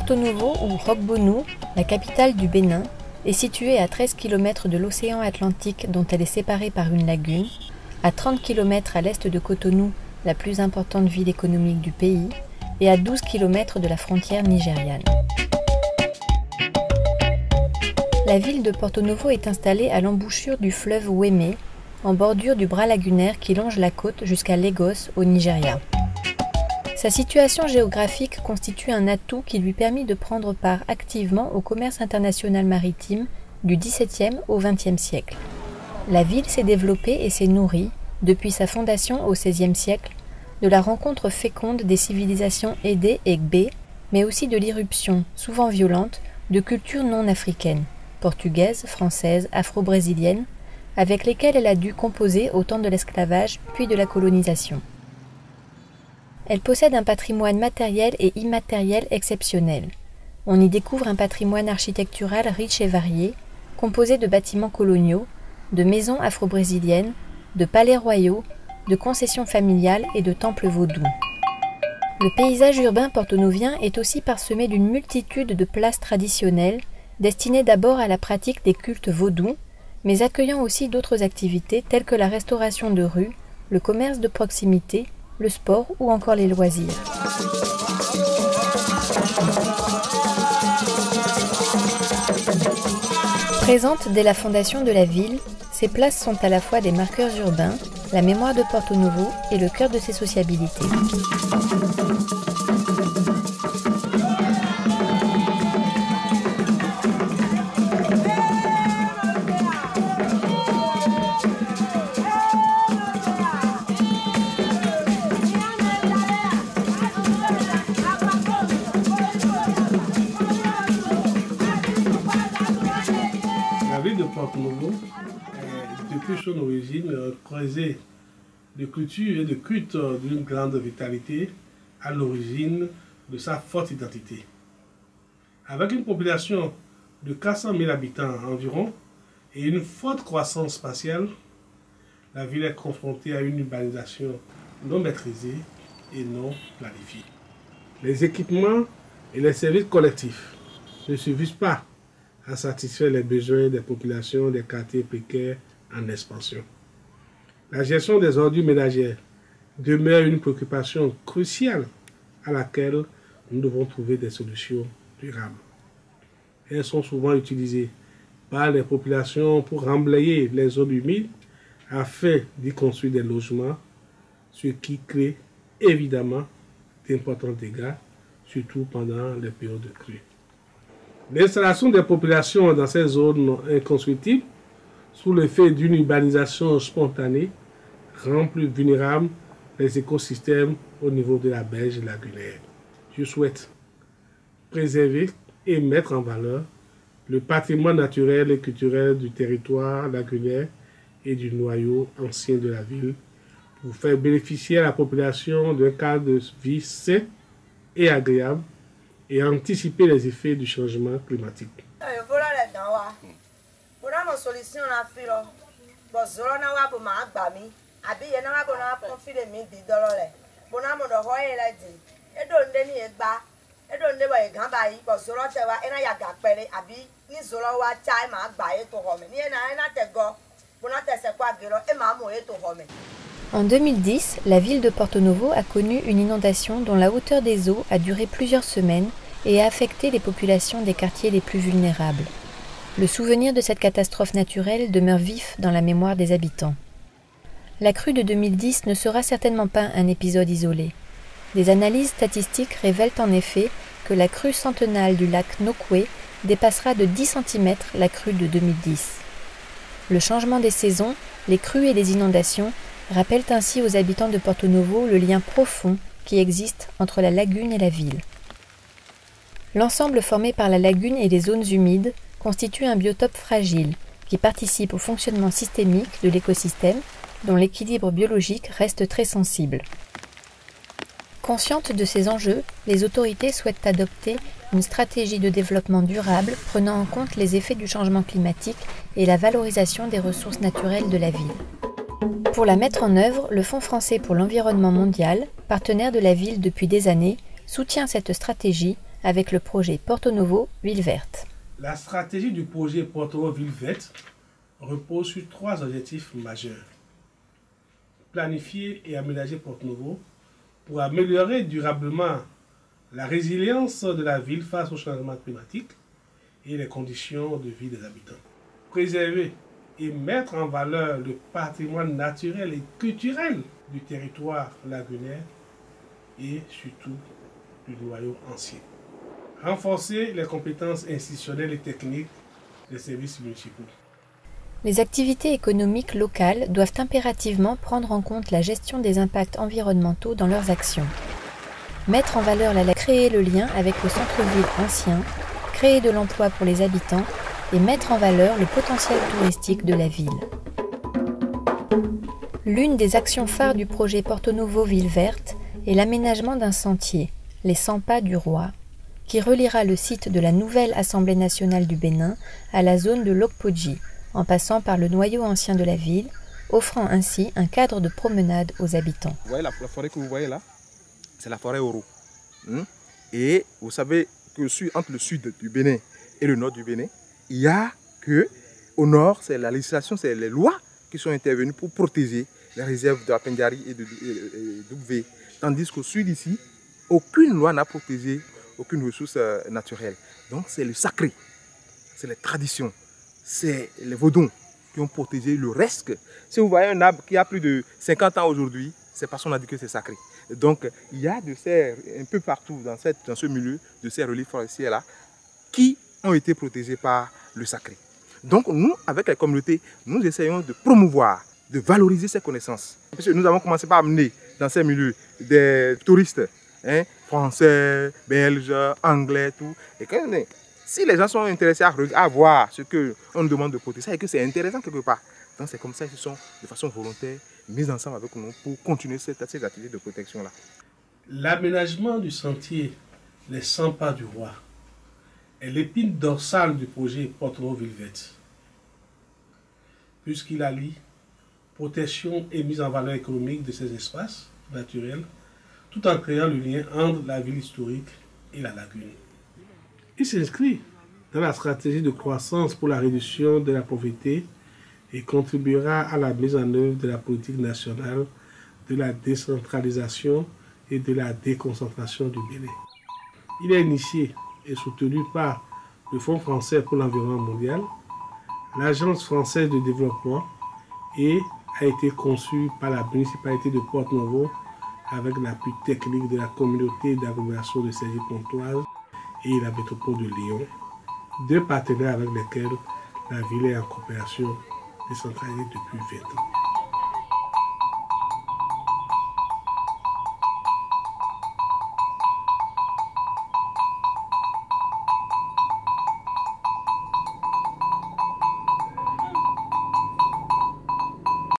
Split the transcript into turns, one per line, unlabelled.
Porto Novo, ou Roque-Bonou, la capitale du Bénin, est située à 13 km de l'océan Atlantique dont elle est séparée par une lagune, à 30 km à l'est de Cotonou, la plus importante ville économique du pays, et à 12 km de la frontière nigériane. La ville de Porto Novo est installée à l'embouchure du fleuve Wémé, en bordure du bras lagunaire qui longe la côte jusqu'à Lagos, au Nigeria. Sa situation géographique constitue un atout qui lui permet de prendre part activement au commerce international maritime du XVIIe au XXe siècle. La ville s'est développée et s'est nourrie, depuis sa fondation au XVIe siècle, de la rencontre féconde des civilisations Édé et Gbé, mais aussi de l'irruption, souvent violente, de cultures non africaines, portugaises, françaises, afro-brésiliennes, avec lesquelles elle a dû composer au temps de l'esclavage puis de la colonisation. Elle possède un patrimoine matériel et immatériel exceptionnel. On y découvre un patrimoine architectural riche et varié, composé de bâtiments coloniaux, de maisons afro-brésiliennes, de palais royaux, de concessions familiales et de temples vaudous. Le paysage urbain portonovien est aussi parsemé d'une multitude de places traditionnelles, destinées d'abord à la pratique des cultes vaudous, mais accueillant aussi d'autres activités telles que la restauration de rue, le commerce de proximité, le sport ou encore les loisirs. Présentes dès la fondation de la ville, ces places sont à la fois des marqueurs urbains, la mémoire de Porto Novo et le cœur de ses sociabilités.
La ville de Porto Novo, depuis son origine, creusée de culture et de culte d'une grande vitalité à l'origine de sa forte identité. Avec une population de 400 000 habitants environ et une forte croissance spatiale, la ville est confrontée à une urbanisation non maîtrisée et non planifiée. Les équipements et les services collectifs ne suffisent pas à satisfaire les besoins des populations des quartiers précaires en expansion. La gestion des ordures ménagères demeure une préoccupation cruciale à laquelle nous devons trouver des solutions durables. Elles sont souvent utilisées par les populations pour remblayer les zones humides afin d'y construire des logements, ce qui crée évidemment d'importants dégâts, surtout pendant les périodes de crue. L'installation des populations dans ces zones inconstructibles, sous l'effet d'une urbanisation spontanée, rend plus vulnérables les écosystèmes au niveau de la berge lagunaire. Je souhaite préserver et mettre en valeur le patrimoine naturel et culturel du territoire lagunaire et du noyau ancien de la ville pour faire bénéficier à la population d'un cadre de vie sain et agréable et anticiper les effets du changement climatique.
En 2010, la ville de Porto Novo a connu une inondation dont la hauteur des eaux a duré plusieurs semaines et a affecté les populations des quartiers les plus vulnérables. Le souvenir de cette catastrophe naturelle demeure vif dans la mémoire des habitants. La crue de 2010 ne sera certainement pas un épisode isolé. Des analyses statistiques révèlent en effet que la crue centennale du lac Nokwe dépassera de 10 cm la crue de 2010. Le changement des saisons, les crues et les inondations rappellent ainsi aux habitants de Porto Novo le lien profond qui existe entre la lagune et la ville. L'ensemble formé par la lagune et les zones humides constitue un biotope fragile qui participe au fonctionnement systémique de l'écosystème dont l'équilibre biologique reste très sensible. Conscientes de ces enjeux, les autorités souhaitent adopter une stratégie de développement durable prenant en compte les effets du changement climatique et la valorisation des ressources naturelles de la ville. Pour la mettre en œuvre, le Fonds français pour l'environnement mondial, partenaire de la ville depuis des années, soutient cette stratégie avec le projet Porto Novo Ville Verte.
La stratégie du projet Porto Novo Ville Verte repose sur 3 objectifs majeurs. Planifier et aménager Porto Novo pour améliorer durablement la résilience de la ville face au changement climatique et les conditions de vie des habitants. Préserver et mettre en valeur le patrimoine naturel et culturel du territoire lagunaire et surtout du noyau ancien. Renforcer les compétences institutionnelles et techniques des services municipaux.
Les activités économiques locales doivent impérativement prendre en compte la gestion des impacts environnementaux dans leurs actions. Mettre en valeur créer le lien avec le centre-ville ancien, créer de l'emploi pour les habitants et mettre en valeur le potentiel touristique de la ville. L'une des actions phares du projet Porto Novo Ville Verte est l'aménagement d'un sentier, les 100 pas du Roi, qui reliera le site de la nouvelle Assemblée nationale du Bénin à la zone de Lopodji, en passant par le noyau ancien de la ville, offrant ainsi un cadre de promenade aux habitants.
Vous voyez la forêt que vous voyez là, c'est la forêt Oro. Et vous savez que entre le sud du Bénin et le nord du Bénin, il y a que au nord, c'est la législation, c'est les lois qui sont intervenues pour protéger les réserves de Apendjari et de Doubvé. Tandis qu'au sud ici, aucune loi n'a protégé aucune ressource naturelle. Donc c'est le sacré, c'est les traditions, c'est les Vaudons qui ont protégé le reste. Si vous voyez un arbre qui a plus de 50 ans aujourd'hui, c'est parce qu'on a dit que c'est sacré. Donc il y a de ces, un peu partout dans ce milieu, de ces reliefs forestiers-là, qui ont été protégés par le sacré. Donc nous, avec les communautés, nous essayons de promouvoir, de valoriser ces connaissances. Parce que nous avons commencé par amener dans ces milieux des touristes, français, belges, anglais, tout. Et si les gens sont intéressés à voir ce qu'on nous demande de protéger, c'est que c'est intéressant quelque part. Donc c'est comme ça qu'ils sont de façon volontaire mis ensemble avec nous pour continuer ces activités de protection-là.
L'aménagement du sentier, les 100 pas du Roi, est l'épine dorsale du projet Porto Novo Ville Verte, puisqu'il allie protection et mise en valeur économique de ces espaces naturels, tout en créant le lien entre la ville historique et la lagune. Il s'inscrit dans la stratégie de croissance pour la réduction de la pauvreté et contribuera à la mise en œuvre de la politique nationale de la décentralisation et de la déconcentration du Bénin. Il est initié et soutenu par le Fonds français pour l'environnement mondial, l'Agence française de développement et a été conçu par la municipalité de Porto Novo avec l'appui technique de la communauté d'agglomération de Cergy-Pontoise et la métropole de Lyon, 2 partenaires avec lesquels la ville est en coopération décentralisée depuis 20 ans.